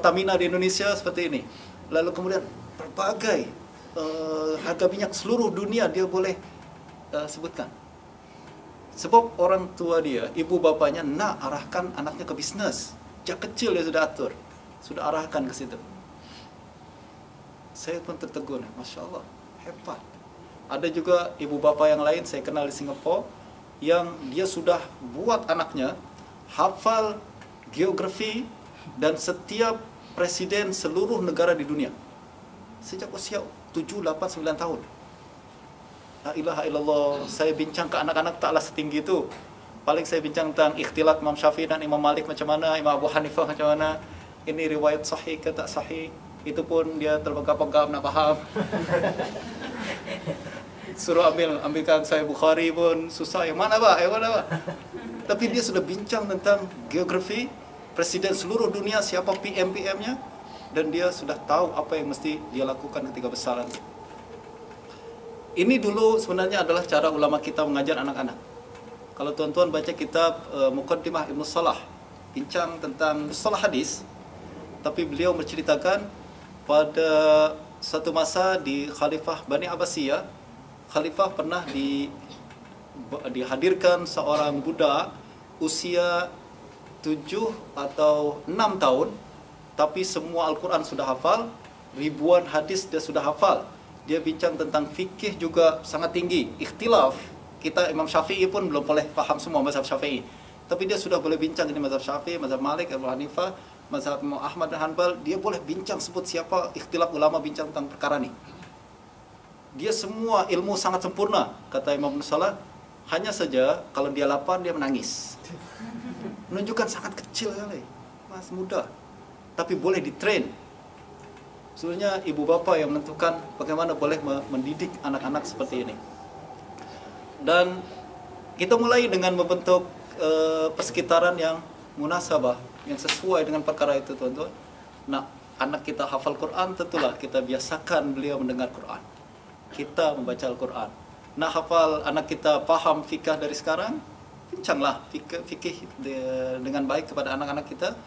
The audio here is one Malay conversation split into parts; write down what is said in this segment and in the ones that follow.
Pertamina di Indonesia seperti ini. Lalu kemudian berbagai harga minyak seluruh dunia dia boleh sebutkan. Sebab orang tua dia, ibu bapanya nak arahkan anaknya ke bisnes. Sejak kecil dia sudah atur, sudah arahkan ke situ. Saya pun tertegun, Masya Allah, hebat. Ada juga ibu bapa yang lain saya kenal di Singapura yang dia sudah buat anaknya hafal geografi dan setiap presiden seluruh negara di dunia sejak usia 7, 8, 9 tahun. La ilaha illallah. Saya bincang ke anak-anak taklah setinggi itu. Paling saya bincang tentang ikhtilat Imam Syafi'i dan Imam Malik macam mana, Imam Abu Hanifah macam mana, ini riwayat sahih ke tak sahih. Itu pun dia terbengkap-bengkap nak faham. Suruh ambilkan saya Bukhari pun susah. Yang mana Pak? Yang mana Pak? Tapi dia sudah bincang tentang geografi, presiden seluruh dunia, siapa PM-PM-nya, dan dia sudah tahu apa yang mesti dia lakukan ketika besar nanti. Ini dulu sebenarnya adalah cara ulama kita mengajar anak-anak. Kalau tuan-tuan baca kitab Muqaddimah Ibnu Salah, bincang tentang mustalah hadis, tapi beliau menceritakan pada satu masa di Khalifah Bani Abbasiyah, Khalifah pernah dihadirkan seorang budak usia 7 atau 6 tahun, tapi semua Al-Quran sudah hafal, ribuan hadis dia sudah hafal. Dia bincang tentang fikih juga sangat tinggi, ikhtilaf. Kita Imam Syafi'i pun belum boleh faham semua mazhab Syafi'i, tapi dia sudah boleh bincang ini mazhab Syafi'i, mazhab Malik, Abu Hanifah, mazhab Ahmad dan Hanbal. Dia boleh bincang sebut siapa ikhtilaf ulama bincang tentang perkara ini. Dia semua ilmu sangat sempurna, kata Imam Ibnu Salah. Hanya saja kalau dia lapar dia menangis. Menunjukkan sangat kecil sekali, masih muda, tapi boleh ditrain. Sebenarnya ibu bapa yang menentukan bagaimana boleh mendidik anak-anak seperti ini. Dan kita mulai dengan membentuk persekitaran yang munasabah, yang sesuai dengan perkara itu, tuan-tuan. Nah, anak kita hafal Quran, tentulah kita biasakan beliau mendengar Quran, kita membaca Al-Quran. Nah, hafal anak kita paham fikih dari sekarang, bincanglah fikih dengan baik kepada anak-anak kita.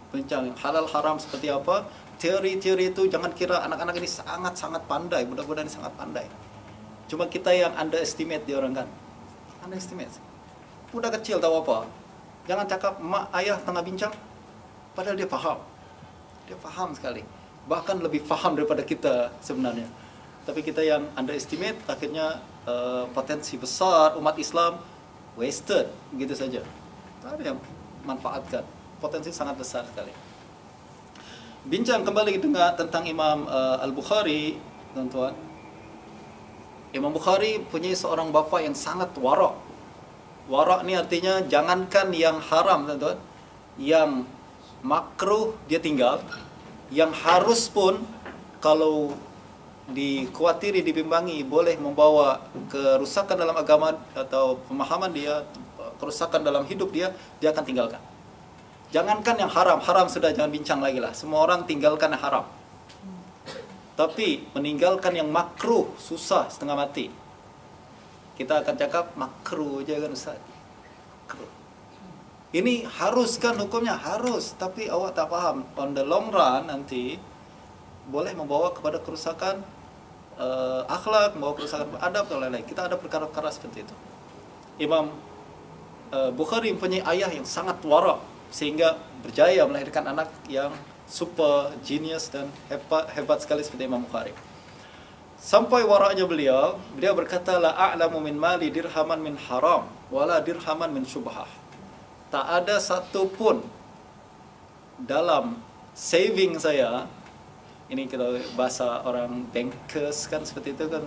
Bincang halal haram seperti apa, teori-teori itu. Jangan kira anak-anak ini sangat-sangat pandai, budak-budak ini sangat pandai. Cuma kita yang underestimate dia orang kan. Underestimate. Budak kecil tahu apa. Jangan cakap mak ayah tengah bincang, padahal dia faham. Dia faham sekali. Bahkan lebih faham daripada kita sebenarnya. Tapi kita yang underestimate, akhirnya potensi besar umat Islam wasted begitu saja. Tak ada yang manfaatkan. Potensi sangat besar sekali. Bincang kembali dengan tentang Imam Al-Bukhari, tuan-tuan. Imam Bukhari punya seorang bapa yang sangat warak. Warak ni artinya jangankan yang haram, tuan-tuan, yang makruh dia tinggal, yang harus pun kalau dikhuatiri, dibimbangi boleh membawa kerusakan dalam agama atau pemahaman dia, kerusakan dalam hidup dia akan tinggalkan. Jangankan yang haram, haram sudah jangan bincang lagi lah. Semua orang tinggalkan yang haram. Tapi meninggalkan yang makruh susah setengah mati. Kita akan cakap makruh je kan Ustaz. Makruh. Ini harus kan hukumnya? Harus. Tapi awak tak faham. On the long run nanti boleh membawa kepada kerusakan akhlak, membawa kerusakan adab dan lain-lain. Kita ada perkara-perkara seperti itu. Imam Bukhari mempunyai ayah yang sangat warak, sehingga berjaya melahirkan anak yang super genius dan hebat sekali seperti Imam Bukhari. Sampai waraknya beliau berkata, la a'lamu min mali dirhaman min haram wala dirhaman min syubhah. Tak ada satu pun dalam saving saya, ini kalau bahasa orang bankers kan seperti itu kan,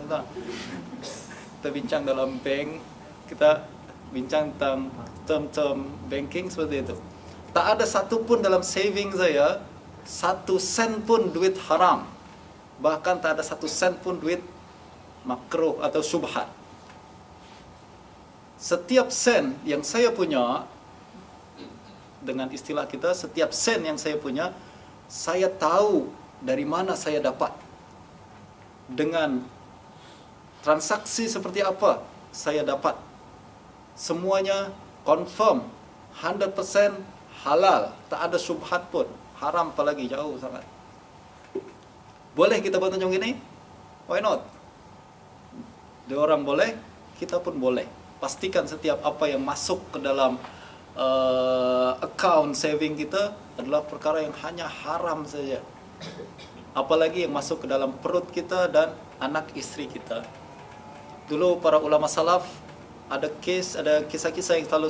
kita bincang dalam bank, kita bincang tentang term-term banking seperti itu. Tak ada satu pun dalam saving saya, 1 sen pun duit haram. Bahkan tak ada 1 sen pun duit makruh atau syubhat. Setiap sen yang saya punya, dengan istilah kita, setiap sen yang saya punya, saya tahu dari mana saya dapat. Dengan transaksi seperti apa saya dapat. Semuanya confirm, 100% halal, tak ada syubhat pun, haram apalagi jauh sangat. Boleh kita buat macam gini? Why not? Dia orang boleh, kita pun boleh. Pastikan setiap apa yang masuk ke dalam account saving kita adalah perkara yang hanya haram saja. Apalagi yang masuk ke dalam perut kita dan anak istri kita. Dulu para ulama salaf ada kisah-kisah yang selalu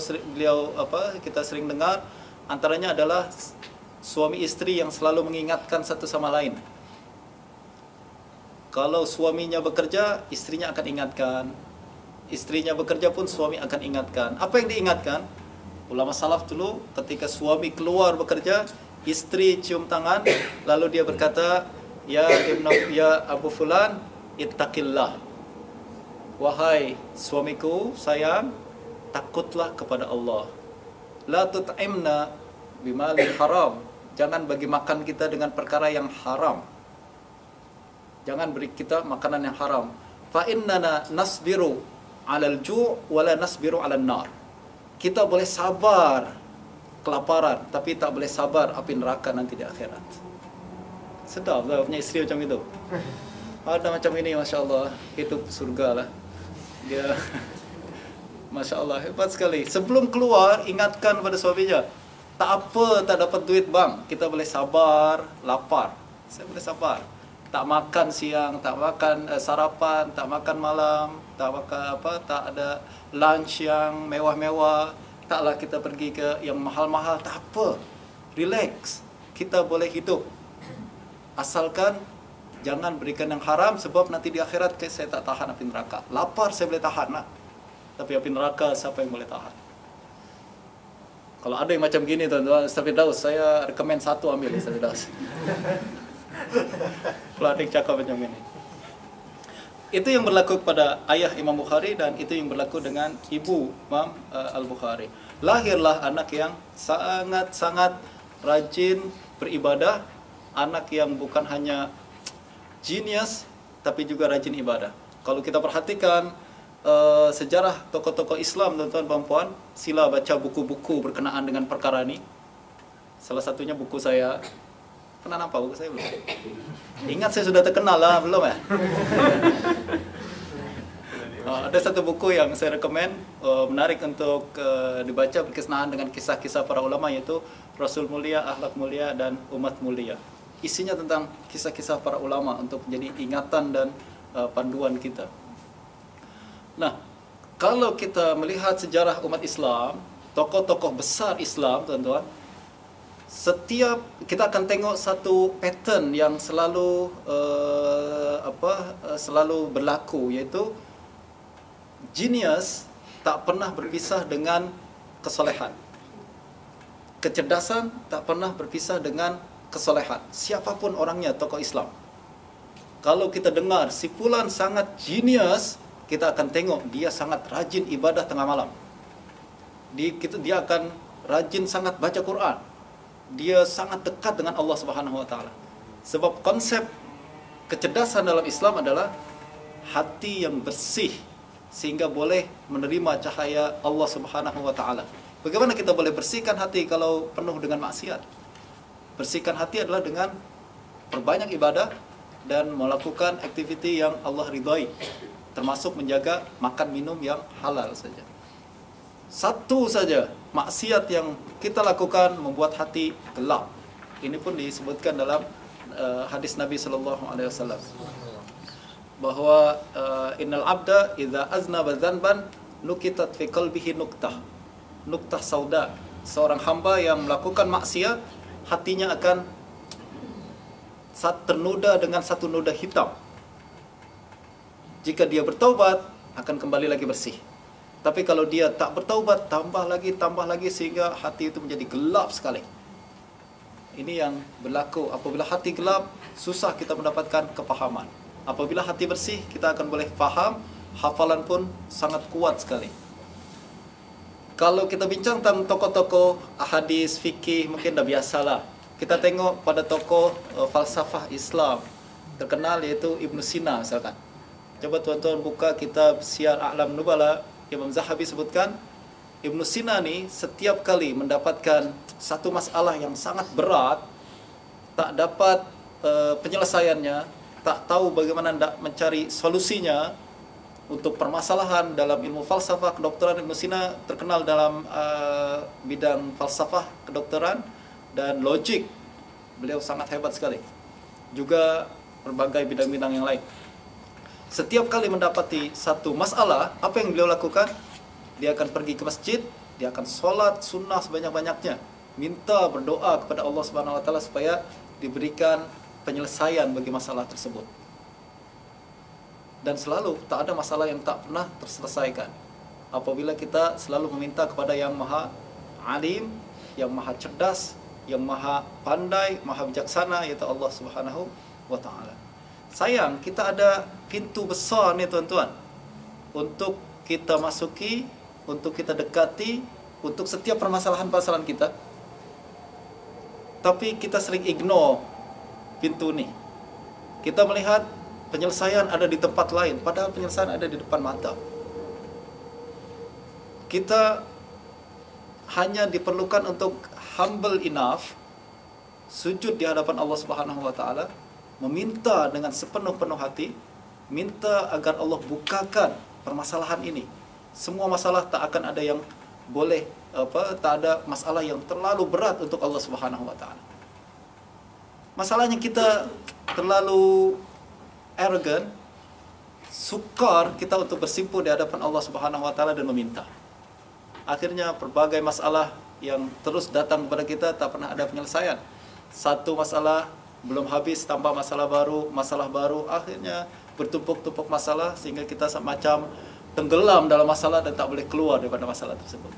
kita sering dengar, antaranya adalah suami istri yang selalu mengingatkan satu sama lain. Kalau suaminya bekerja, istrinya akan ingatkan. Istrinya bekerja pun suami akan ingatkan. Apa yang diingatkan? Ulama salaf dulu ketika suami keluar bekerja, istri cium tangan, lalu dia berkata, ya Abu Fulan, ittaqillah. Wahai suamiku sayang, takutlah kepada Allah. La tut'imna bimalin haram. Jangan bagi makan kita dengan perkara yang haram. Jangan beri kita makanan yang haram. Fa innana nasbiru 'alal ju' wa la nasbiru 'alan nar. Kita boleh sabar kelaparan, tapi tak boleh sabar api neraka nanti di akhirat. Sedap lah punya isteri macam itu. Ada macam ini, Masya Allah, hidup surga lah. Dia, Masya Allah, hebat sekali. Sebelum keluar, ingatkan pada suaminya, tak apa, tak dapat duit bang, kita boleh sabar, lapar. Saya boleh sabar. Tak makan siang, tak makan sarapan, tak makan malam, tak makan tak ada lunch yang mewah-mewah. Taklah kita pergi ke yang mahal-mahal, tak apa. Relax. Kita boleh hidup. Asalkan jangan berikan yang haram, sebab nanti di akhirat saya tak tahan api neraka. Lapar saya boleh tahan lah, tapi api neraka siapa yang boleh tahan? Kalau ada yang macam gini tuan-tuan, Ustaz Firdaus, saya rekomen satu ambil Ustaz Firdaus. Kalau ada yang cakap macam ini. Itu yang berlaku kepada ayah Imam Bukhari, dan itu yang berlaku dengan ibu Imam Al-Bukhari. Lahirlah anak yang sangat-sangat rajin beribadah, anak yang bukan hanya genius tapi juga rajin ibadah. Kalau kita perhatikan sejarah tokoh-tokoh Islam, tuan-tuan dan puan, sila baca buku-buku berkenaan dengan perkara ini. Salah satunya buku saya. Pernah nampak buku saya belum? Ingat saya sudah terkenal lah, belum ya? Ada satu buku yang saya rekomen, menarik untuk dibaca, berkenaan dengan kisah-kisah para ulama, yaitu Rasul Mulia, Akhlak Mulia, dan Umat Mulia. Isinya tentang kisah-kisah para ulama untuk menjadi ingatan dan panduan kita. Nah, kalau kita melihat sejarah umat Islam, tokoh-tokoh besar Islam, tuan-tuan, setiap kita akan tengok satu pattern yang selalu selalu berlaku, yaitu genius tak pernah berpisah dengan kesolehan. Kecerdasan tak pernah berpisah dengan kesolehan. Siapapun orangnya, tokoh Islam. Kalau kita dengar si fulan sangat genius, kita akan tengok dia sangat rajin ibadah tengah malam. Dia akan rajin sangat baca Quran. Dia sangat dekat dengan Allah Subhanahu wa taala. Sebab konsep kecerdasan dalam Islam adalah hati yang bersih sehingga boleh menerima cahaya Allah Subhanahu wa taala. Bagaimana kita boleh bersihkan hati kalau penuh dengan maksiat? Bersihkan hati adalah dengan perbanyak ibadah dan melakukan aktiviti yang Allah ridhai, termasuk menjaga makan minum yang halal saja. Satu saja maksiat yang kita lakukan membuat hati gelap. Ini pun disebutkan dalam hadis Nabi sallallahu alaihi wasallam bahwa innal abda idza aznaba dzanban nukitat fi qalbihi nuktah sauda. Seorang hamba yang melakukan maksiat, hatinya akan ternoda dengan satu noda hitam. Jika dia bertaubat, akan kembali lagi bersih. Tapi kalau dia tak bertaubat, tambah lagi sehingga hati itu menjadi gelap sekali. Ini yang berlaku. Apabila hati gelap, susah kita mendapatkan kepahaman. Apabila hati bersih, kita akan boleh faham, hafalan pun sangat kuat sekali. Kalau kita bincang tentang tokoh-tokoh hadis, fikih, mungkin dah biasalah. Kita tengok pada tokoh falsafah Islam terkenal, yaitu Ibn Sina misalkan. Coba tuan-tuan buka kitab Syiar A'lam Nubala, Imam Zahabi sebutkan, Ibn Sina ni setiap kali mendapatkan satu masalah yang sangat berat, tak dapat penyelesaiannya, tak tahu bagaimana mencari solusinya untuk permasalahan dalam ilmu falsafah kedokteran. Ibn Sina terkenal dalam bidang falsafah kedokteran dan logik. Beliau sangat hebat sekali. Juga berbagai bidang-bidang yang lain. Setiap kali mendapati satu masalah, apa yang beliau lakukan? Dia akan pergi ke masjid, dia akan sholat sunnah sebanyak-banyaknya, minta berdoa kepada Allah Subhanahu Wa Taala supaya diberikan penyelesaian bagi masalah tersebut. Dan selalu tak ada masalah yang tak pernah terselesaikan apabila kita selalu meminta kepada yang maha alim, yang maha cerdas, yang maha pandai, maha bijaksana, yaitu Allah Subhanahu Wa Taala. Sayang, kita ada pintu besar nih tuan-tuan untuk kita masuki, untuk kita dekati, untuk setiap permasalahan-permasalahan kita. Tapi kita sering ignore pintu nih. Kita melihat penyelesaian ada di tempat lain, padahal penyelesaian ada di depan mata. Kita hanya diperlukan untuk humble enough, sujud di hadapan Allah Subhanahu Wa Taala, meminta dengan sepenuh-penuh hati, minta agar Allah bukakan permasalahan ini. Semua masalah tak akan ada yang boleh tak ada masalah yang terlalu berat untuk Allah Subhanahu Wa Taala. Masalahnya kita terlalu arrogant, sukar kita untuk bersimpuh di hadapan Allah Subhanahu Wa Taala dan meminta. Akhirnya berbagai masalah yang terus datang kepada kita tak pernah ada penyelesaian. Satu masalah belum habis, tambah masalah baru, akhirnya bertumpuk-tumpuk masalah sehingga kita semacam tenggelam dalam masalah dan tak boleh keluar daripada masalah tersebut.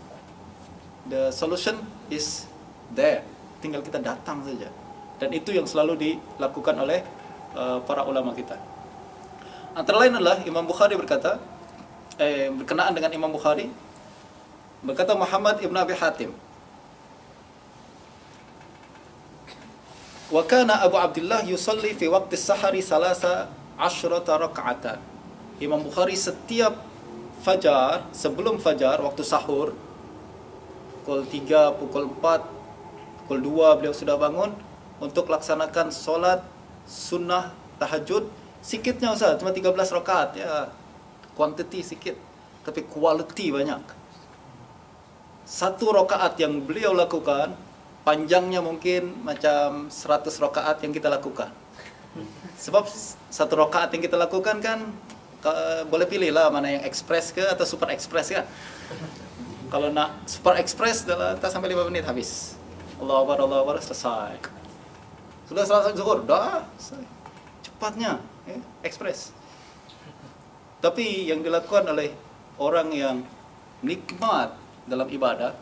The solution is there, tinggal kita datang saja. Dan itu yang selalu dilakukan oleh para ulama kita. Antara lain adalah Imam Bukhari berkata, berkenaan dengan Imam Bukhari, berkata Muhammad ibn Abi Hatim, wa kana Abu Abdullah yusalli fi waqti sahari salasa asyrata raka'atan. Imam Bukhari setiap fajar, sebelum fajar, waktu sahur, pukul 3, pukul 4, pukul 2 beliau sudah bangun untuk laksanakan solat sunnah tahajud. Sikitnya Ustaz, cuma 13 rakaat ya, quantity sikit tapi quality banyak. Satu rakaat yang beliau lakukan panjangnya mungkin macam 100 rakaat yang kita lakukan. Sebab satu rakaat yang kita lakukan kan boleh pilih lah mana yang express ke atau super express kan. Kalau nak super express dalam tak sampai 5 menit habis. Allahu Akbar, selesai. Sudah selesai zuhur, dah selesai. Cepatnya, express. Tapi yang dilakukan oleh orang yang nikmat dalam ibadah,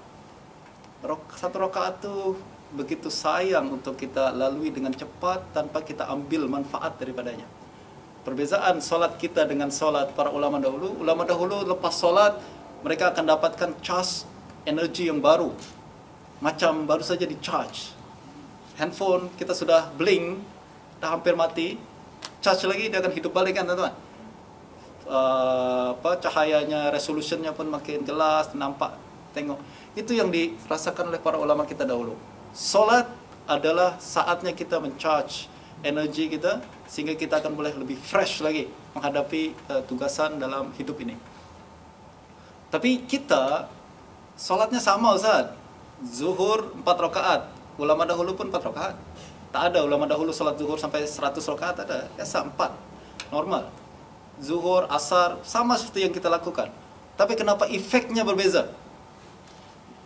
satu rakaat tu begitu sayang untuk kita lalui dengan cepat tanpa kita ambil manfaat daripadanya. Perbezaan solat kita dengan solat para ulama dahulu. Ulama dahulu lepas solat mereka akan dapatkan charge energi yang baru, macam baru saja di charge. Handphone kita sudah blink, dah hampir mati, charge lagi dia akan hidup balik kan teman-teman. Cahayanya, resolutionnya pun makin jelas, nampak, tengok. Itu yang dirasakan oleh para ulama kita dahulu. Solat adalah saatnya kita mencharge energi kita sehingga kita akan boleh lebih fresh lagi menghadapi tugasan dalam hidup ini. Tapi kita solatnya sama Ustaz. Zuhur 4 rakaat. Ulama dahulu pun 4 rakaat. Tak ada ulama dahulu solat zuhur sampai 100 rakaat, ada. Biasa 4. Normal. Zuhur, asar sama seperti yang kita lakukan. Tapi kenapa efeknya berbeza?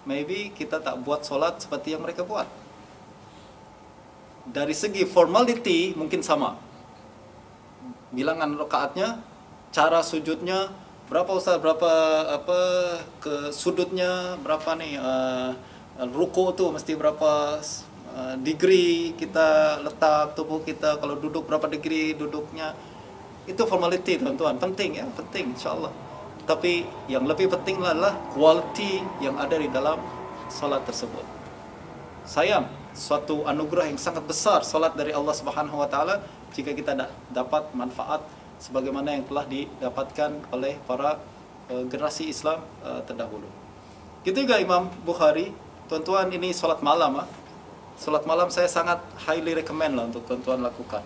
Maybe kita tak buat solat seperti yang mereka buat. Dari segi formality mungkin sama. Bilangan rakaatnya, cara sujudnya, berapa Ustaz, berapa ke sudutnya, berapa nih ruku tu mesti berapa degree kita letak tubuh kita, kalau duduk berapa degree duduknya. Itu formality tuan-tuan, penting ya, penting insya-Allah. Tapi yang lebih penting adalah quality yang ada di dalam solat tersebut. Sayang, suatu anugerah yang sangat besar solat dari Allah Subhanahu Wa Taala jika kita dapat manfaat sebagaimana yang telah didapatkan oleh para generasi Islam terdahulu. Gitu juga Imam Bukhari, tuan-tuan, ini solat malam. Solat malam saya sangat highly recommend lah untuk tuan-tuan lakukan.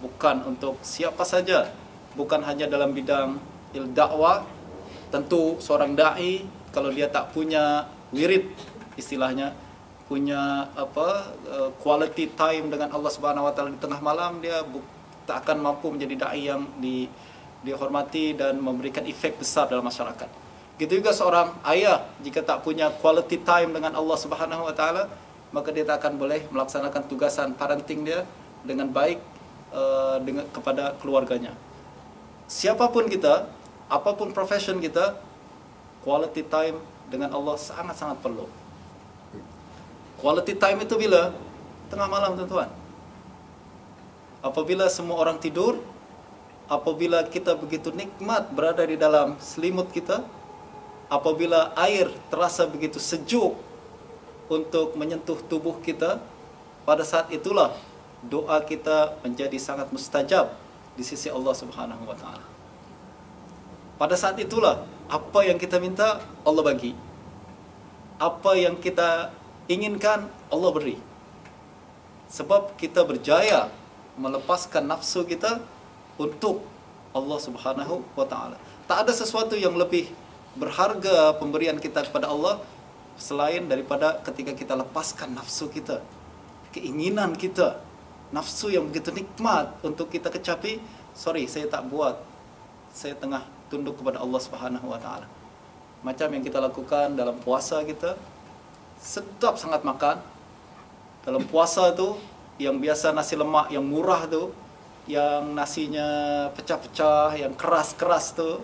Bukan untuk siapa saja, bukan hanya dalam bidang dakwah. Tentu seorang dai kalau dia tak punya wirid istilahnya, punya quality time dengan Allah Subhanahu wa taala di tengah malam, dia tak akan mampu menjadi dai yang dihormati dan memberikan efek besar dalam masyarakat. Gitu juga seorang ayah jika tak punya quality time dengan Allah Subhanahu wa taala, maka dia tak akan boleh melaksanakan tugasan parenting dia dengan baik kepada keluarganya. Siapapun kita, apapun profession kita, quality time dengan Allah sangat-sangat perlu. Quality time itu bila? Tengah malam, tuan-tuan. Apabila semua orang tidur, apabila kita begitu nikmat berada di dalam selimut kita, apabila air terasa begitu sejuk untuk menyentuh tubuh kita, pada saat itulah doa kita menjadi sangat mustajab di sisi Allah Subhanahu wa taala. Pada saat itulah apa yang kita minta Allah bagi. Apa yang kita inginkan Allah beri. Sebab kita berjaya melepaskan nafsu kita untuk Allah Subhanahu wa taala. Tak ada sesuatu yang lebih berharga pemberian kita kepada Allah selain daripada ketika kita lepaskan nafsu kita, keinginan kita, nafsu yang begitu nikmat untuk kita kecapi. Sorry, saya tak buat. Saya tengah tunduk kepada Allah Subhanahu wa taala. Macam yang kita lakukan dalam puasa kita, sedap sangat makan. Dalam puasa tu, yang biasa nasi lemak yang murah tu, yang nasinya pecah-pecah, yang keras-keras tu,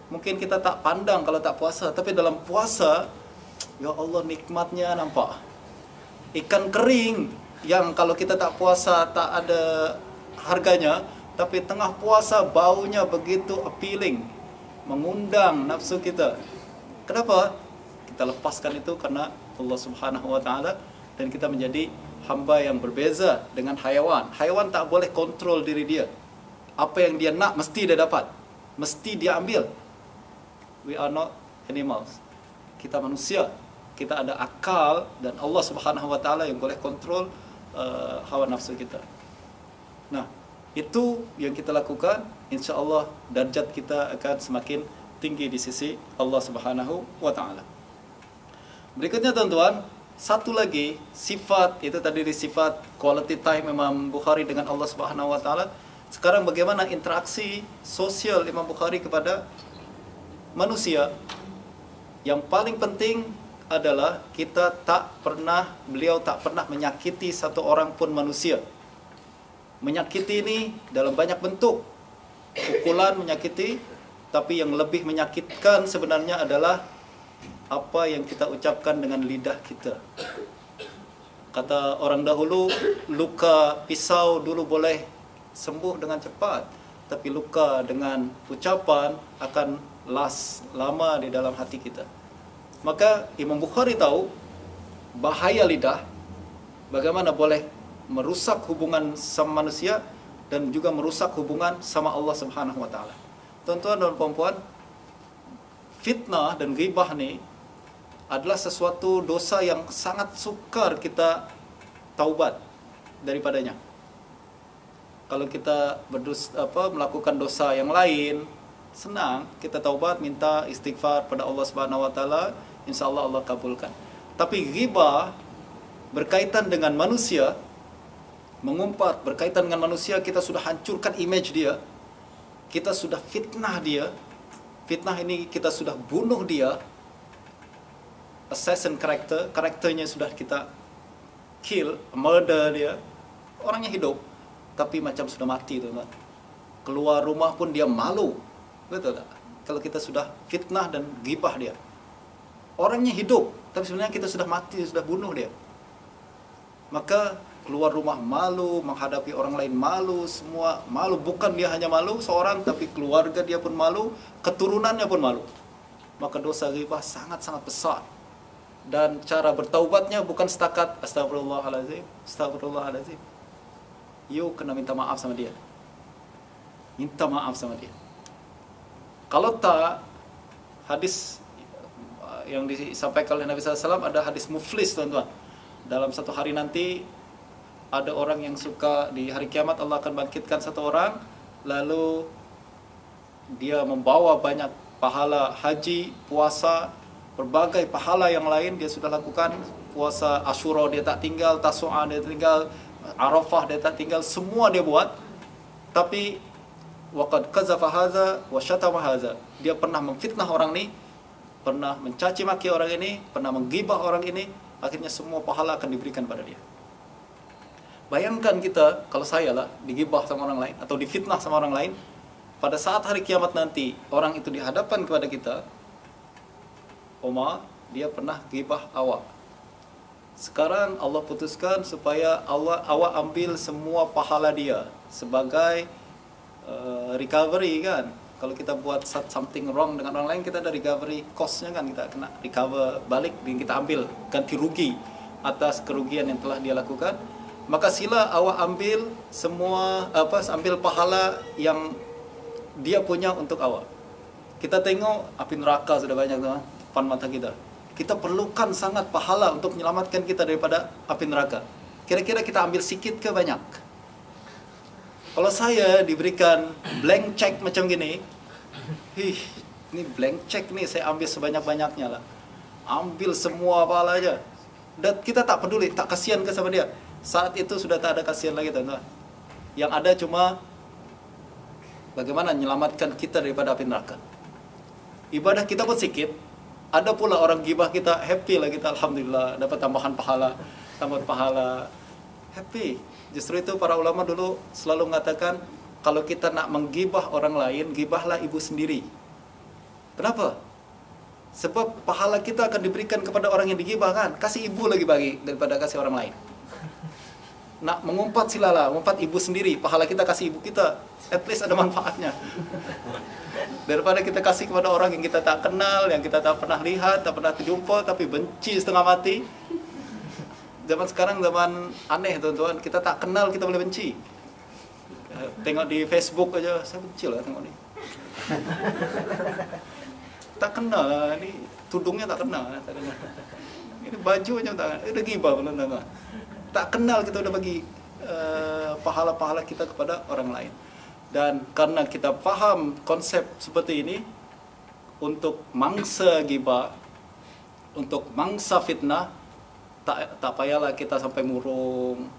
mungkin kita tak pandang kalau tak puasa. Tapi dalam puasa, ya Allah nikmatnya nampak. Ikan kering yang kalau kita tak puasa tak ada harganya, tapi tengah puasa baunya begitu appealing, mengundang nafsu kita. Kenapa? Kita lepaskan itu karena Allah Subhanahu wa taala, dan kita menjadi hamba yang berbeza dengan haiwan. Haiwan tak boleh kontrol diri dia. Apa yang dia nak mesti dia dapat, mesti dia ambil. We are not animals. Kita manusia. Kita ada akal, dan Allah Subhanahu wa taala yang boleh kontrol hawa nafsu kita. Nah, itu yang kita lakukan, insya-Allah darjat kita akan semakin tinggi di sisi Allah Subhanahu wa taala. Berikutnya, tuan-tuan, satu lagi sifat, itu tadi di sifat quality time Imam Bukhari dengan Allah Subhanahu wa taala. Sekarang bagaimana interaksi sosial Imam Bukhari kepada manusia? Yang paling penting adalah beliau tak pernah menyakiti satu orang pun manusia. Menyakiti ini dalam banyak bentuk. Pukulan menyakiti, tapi yang lebih menyakitkan sebenarnya adalah apa yang kita ucapkan dengan lidah kita. Kata orang dahulu, luka pisau dulu boleh sembuh dengan cepat, tapi luka dengan ucapan akan lama di dalam hati kita. Maka Imam Bukhari tahu bahaya lidah, bagaimana boleh merusak hubungan sama manusia dan juga merusak hubungan sama Allah Subhanahu wa taala. Tuan-tuan dan puan-puan, fitnah dan ghibah ni adalah sesuatu dosa yang sangat sukar kita taubat daripadanya. Kalau kita melakukan dosa yang lain, senang kita taubat, minta istighfar pada Allah Subhanahu wa taala, insya-Allah Allah kabulkan. Tapi ghibah berkaitan dengan manusia, mengumpat berkaitan dengan manusia, kita sudah hancurkan image dia, kita sudah fitnah dia. Fitnah ini kita sudah bunuh dia, assassin karakternya sudah kita kill, murder dia. Orangnya hidup, tapi macam sudah mati, teman-teman. Keluar rumah pun dia malu. Betul tak? Kalau kita sudah fitnah dan ghibah dia. Orangnya hidup, tapi sebenarnya kita sudah mati, sudah bunuh dia. Maka keluar rumah malu, menghadapi orang lain malu, semua malu. Bukan dia hanya malu seorang, tapi keluarga dia pun malu, keturunannya pun malu. Maka dosa ghibah sangat-sangat besar. Dan cara bertaubatnya bukan setakat astagfirullahalazim, astagfirullahalazim. You kena minta maaf sama dia. Minta maaf sama dia. Kalau tak, hadis yang disampaikan oleh Nabi SAW ada hadis muflis, tuan-tuan. dalam satu hari nanti ada orang yang suka, di hari kiamat Allah akan bangkitkan satu orang, lalu dia membawa banyak pahala haji, puasa, berbagai pahala yang lain dia sudah lakukan. Puasa Asyura dia tak tinggal, Tasu'a dia tinggal, Arafah dia tak tinggal, semua dia buat. Tapi waqad qazafa hadza wa syatama hadza, dia pernah memfitnah orang ini, pernah mencaci maki orang ini, pernah menggibah orang ini, akhirnya semua pahala akan diberikan pada dia. Bayangkan kita, kalau saya lah digibah sama orang lain atau difitnah sama orang lain, pada saat hari kiamat nanti orang itu dihadapan kepada kita, Omar, dia pernah gibah awak. Sekarang Allah putuskan supaya awak ambil semua pahala dia sebagai recovery kan. Kalau kita buat something wrong dengan orang lain, kita ada recovery cost-nya kan, kita kena recover balik, kita ambil ganti rugi atas kerugian yang telah dia lakukan. Maka sila awak ambil semua ambil pahala yang dia punya untuk awak. Kita tengok api neraka sudah banyak teman, depan mata kita. Kita perlukan sangat pahala untuk menyelamatkan kita daripada api neraka. Kira-kira kita ambil sikit ke banyak? Kalau saya diberikan blank check macam gini, ini blank check nih, saya ambil sebanyak-banyaknya lah. Ambil semua pahala aja. Dan kita tak peduli, tak kasihan ke sama dia. Saat itu sudah tak ada kasihan lagi teman-teman. Yang ada cuma bagaimana menyelamatkan kita daripada api neraka. Ibadah kita pun sikit. Ada pula orang gibah kita, happy lah kita, alhamdulillah dapat tambahan pahala, happy. Justru itu para ulama dulu selalu mengatakan, kalau kita nak menggibah orang lain, gibahlah ibu sendiri. Kenapa? Sebab pahala kita akan diberikan kepada orang yang digibah kan, kasih ibu lagi bagi daripada kasih orang lain. Nak mengumpat silalah, mengumpat ibu sendiri, pahala kita kasih ibu kita, at least ada manfaatnya. Daripada kita kasih kepada orang yang kita tak kenal, yang kita tak pernah lihat, tak pernah jumpa, tapi benci setengah mati. Zaman sekarang zaman aneh tuan-tuan, kita tak kenal kita boleh benci. Tengok di Facebook aja, saya benci lah tengok ni. Tak kenal lah, ni tudungnya tak kenal. Ini baju aja tak kenal, udah gibah tuan-tuan. Tak kenal kita udah bagi pahala-pahala kita kepada orang lain. Dan karena kita faham konsep seperti ini, untuk mangsa gibah, untuk mangsa fitnah, tak payahlah kita sampai murung,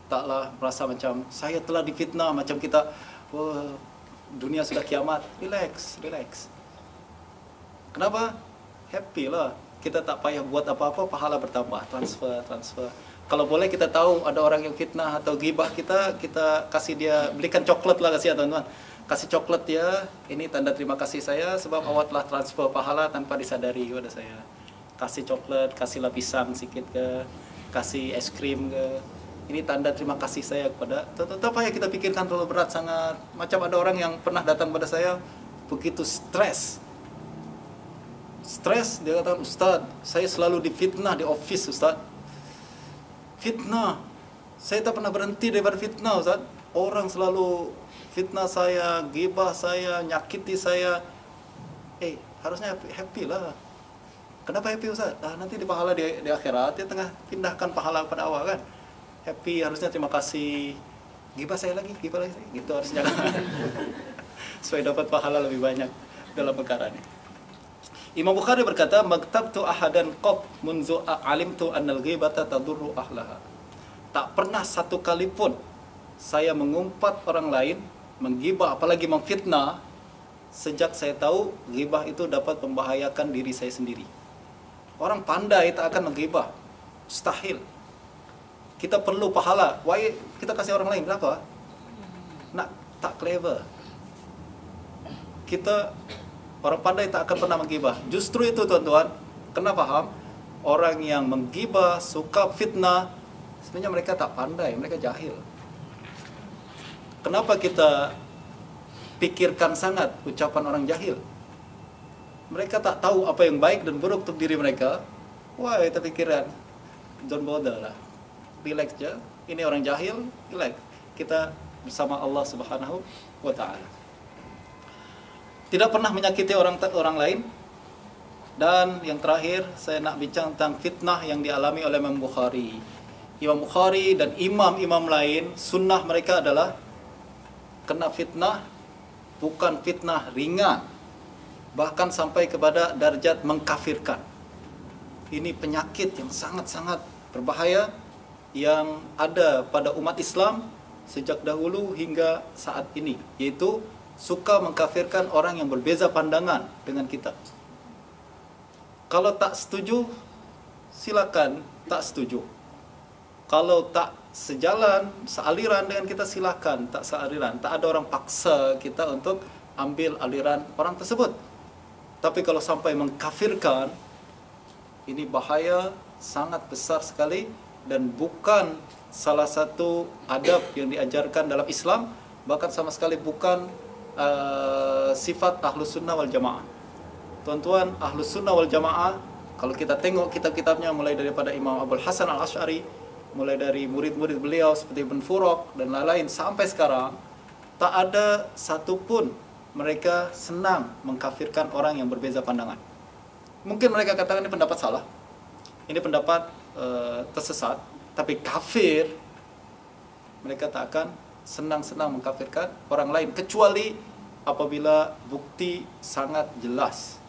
taklah merasa macam saya telah difitnah, macam kita wah, dunia sudah kiamat. Relax. Kenapa? Happy lah. Kita tak payah buat apa-apa, pahala bertambah, transfer. Kalau boleh kita tahu ada orang yang fitnah atau gibah kita kasih dia, belikan coklat lah, kasih ya teman-teman. Kasih coklat dia, ini tanda terima kasih saya sebab awak telah transfer pahala tanpa disadari kepada saya. Kasih coklat, kasihlah pisang sikit ke, kasih es krim ke. Ini tanda terima kasih saya kepada. Tetap payah kita pikirkan terlalu berat sangat. Macam ada orang yang pernah datang pada saya begitu stres, dia kata, Ustaz, saya selalu difitnah di office Ustaz. Fitnah, saya tak pernah berhenti daripada fitnah Ustaz. Orang selalu fitnah saya, gibah saya, nyakiti saya. Harusnya happy lah. Kenapa happy Ustaz? Nanti di pahala di akhirat dia tengah pindahkan pahala kepada awak kan. Happy, harusnya terima kasih. Gibah saya lagi, gitu harusnya. Supaya dapat pahala lebih banyak dalam perkara ini. Imam Bukhari berkata, "Maktabtu ahadan qat munzu alimtu annal ghibata tadurru ahlaha." Tak pernah satu kali pun saya mengumpat orang lain, menggibah apalagi memfitnah, sejak saya tahu ghibah itu dapat membahayakan diri saya sendiri. Orang pandai tak akan menggibah. Mustahil. Kita perlu pahala. Why kita kasih orang lain berapa? Nak tak clever. Orang pandai tak akan pernah menggibah. Justru itu tuan-tuan, kena faham, orang yang menggibah, suka fitnah, sebenarnya mereka tak pandai, mereka jahil. Kenapa kita pikirkan sangat ucapan orang jahil? Mereka tak tahu apa yang baik dan buruk untuk diri mereka. Wah, kita pikiran, don't bother lah. Relax aja, ini orang jahil, relax. Kita bersama Allah Subhanahu wa Ta'ala. Tidak pernah menyakiti orang lain, Dan yang terakhir, saya nak bincang tentang fitnah yang dialami oleh Imam Bukhari. Imam Bukhari dan imam-imam lain, sunnah mereka adalah kena fitnah, bukan fitnah ringan, bahkan sampai kepada darjat mengkafirkan. Ini penyakit yang sangat-sangat berbahaya yang ada pada umat Islam sejak dahulu hingga saat ini, yaitu suka mengkafirkan orang yang berbeza pandangan dengan kita. Kalau tak setuju, silakan tak setuju. Kalau tak sejalan, sealiran dengan kita, silakan tak sealiran. Tak ada orang paksa kita untuk ambil aliran orang tersebut. Tapi kalau sampai mengkafirkan, ini bahaya sangat besar sekali dan bukan salah satu adab yang diajarkan dalam Islam, bahkan sama sekali bukan sifat Ahlus Sunnah wal Jamaah. Tuan-tuan, Ahlus Sunnah wal Jamaah, kalau kita tengok kitab-kitabnya mulai daripada Imam Abul Hasan Al-Asy'ari, mulai dari murid-murid beliau seperti Ibn Furuq dan lain-lain sampai sekarang, tak ada satupun mereka senang mengkafirkan orang yang berbeza pandangan. Mungkin mereka katakan ini pendapat salah, ini pendapat tersesat, tapi kafir, mereka tak akan senang-senang mengkafirkan orang lain, kecuali apabila bukti sangat jelas.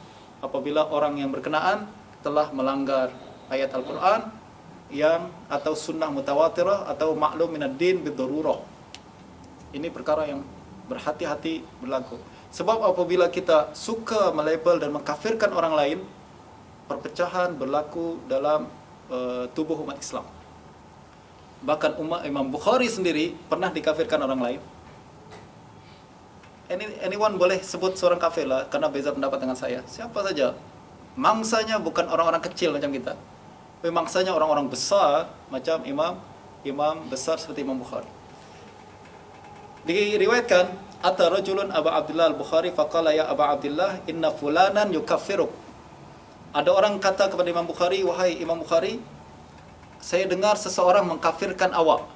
Apabila orang yang berkenaan telah melanggar ayat Al-Quran yang atau sunnah mutawatirah atau maklum minad din bid-darurah. Ini perkara yang berhati-hati berlaku. Sebab apabila kita suka melabel dan mengkafirkan orang lain, perpecahan berlaku dalam tubuh umat Islam. Bahkan umat Imam Bukhari sendiri pernah dikafirkan orang lain. Anyone boleh sebut seorang kafir lah karena beza pendapat dengan saya. Siapa saja. Mangsanya bukan orang-orang kecil macam kita, tapi mangsanya orang-orang besar macam imam besar seperti Imam Bukhari. Diriwayatkan, ata rajulun Aba Abdullah Al-Bukhari faqala ya Aba Abdullah inna fulanan yukaffiruk. Ada orang kata kepada Imam Bukhari, wahai Imam Bukhari, saya dengar seseorang mengkafirkan awak.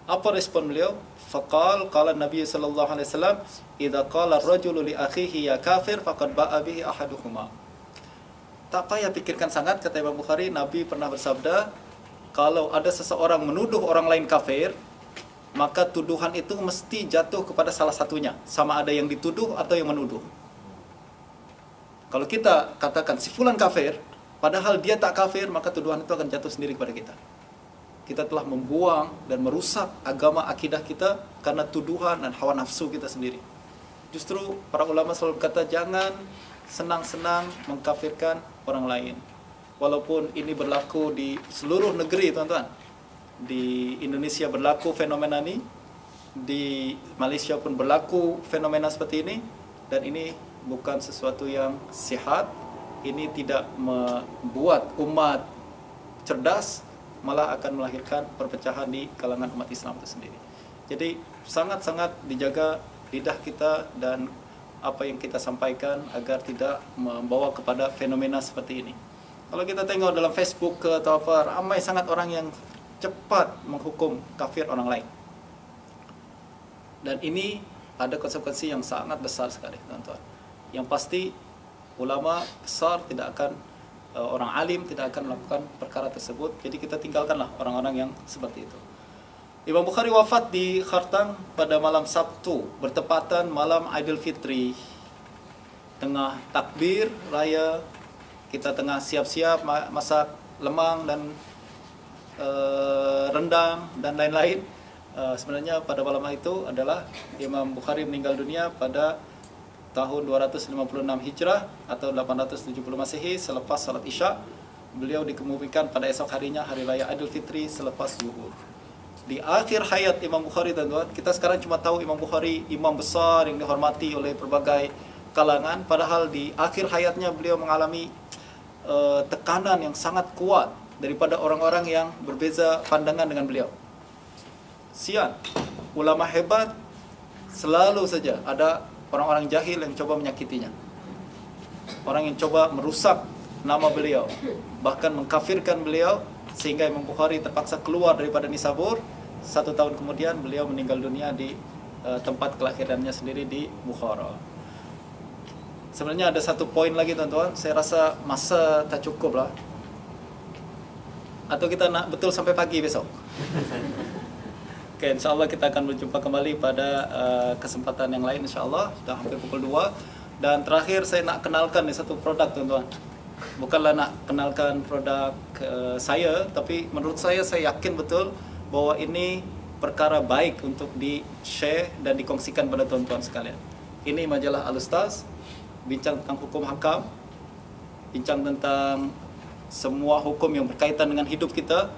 Apa respon beliau? Faqal qala Nabi sallallahu alaihi wasallam, idza qala ar-rajulu li akhihi ya kafir faqad ba'a bihi ahaduhuma. Tak payah pikirkan sangat, kata Imam Bukhari, Nabi pernah bersabda, kalau ada seseorang menuduh orang lain kafir, maka tuduhan itu mesti jatuh kepada salah satunya, sama ada yang dituduh atau yang menuduh. Kalau kita katakan si fulan kafir, padahal dia tak kafir, maka tuduhan itu akan jatuh sendiri kepada kita. Kita telah membuang dan merusak agama akidah kita karena tuduhan dan hawa nafsu kita sendiri. Justru para ulama selalu berkata, jangan senang-senang mengkafirkan orang lain. Walaupun ini berlaku di seluruh negeri, tuan-tuan. Di Indonesia berlaku fenomena ini, di Malaysia pun berlaku fenomena seperti ini, dan ini bukan sesuatu yang sihat. Ini tidak membuat umat cerdas, malah akan melahirkan perpecahan di kalangan umat Islam itu sendiri. Jadi sangat-sangat dijaga lidah kita dan apa yang kita sampaikan agar tidak membawa kepada fenomena seperti ini. Kalau kita tengok dalam Facebook atau apa, ramai sangat orang yang cepat menghukum kafir orang lain. Dan ini ada konsekuensi yang sangat besar sekali, teman-teman. Yang pasti ulama besar tidak akan, orang alim tidak akan melakukan perkara tersebut. Jadi kita tinggalkanlah orang-orang yang seperti itu. Imam Bukhari wafat di Khartang pada malam Sabtu, bertepatan malam Aidil Fitri. Tengah takbir raya, kita tengah siap-siap masak lemang dan rendang dan lain-lain. Sebenarnya pada malam itu adalah Imam Bukhari meninggal dunia pada tahun 256 Hijrah atau 870 Masehi selepas salat Isya. Beliau dikemumikan pada esok harinya, hari raya Aidil Fitri selepas zuhur. Di akhir hayat Imam Bukhari, tuan-tuan, kita sekarang cuma tahu Imam Bukhari imam besar yang dihormati oleh berbagai kalangan, padahal di akhir hayatnya beliau mengalami tekanan yang sangat kuat daripada orang-orang yang berbeza pandangan dengan beliau. Sian, ulama hebat selalu saja ada orang-orang jahil yang coba menyakitinya. Orang yang coba merusak nama beliau, bahkan mengkafirkan beliau, sehingga Imam Bukhari terpaksa keluar daripada Nisabur. 1 tahun kemudian beliau meninggal dunia di tempat kelahirannya sendiri di Bukhara. Sebenarnya ada satu poin lagi tuan-tuan. Saya rasa masa tak cukup lah. Atau kita nak betul sampai pagi besok? Okay, insyaAllah kita akan berjumpa kembali pada kesempatan yang lain insyaAllah. Dah hampir pukul 2. Dan terakhir saya nak kenalkan ni satu produk tuan-tuan. Bukanlah nak kenalkan produk saya, tapi menurut saya yakin betul bahawa ini perkara baik untuk di-share dan dikongsikan pada tuan-tuan sekalian. Ini majalah Al-Ustaz, bincang tentang hukum hakam, bincang tentang semua hukum yang berkaitan dengan hidup kita.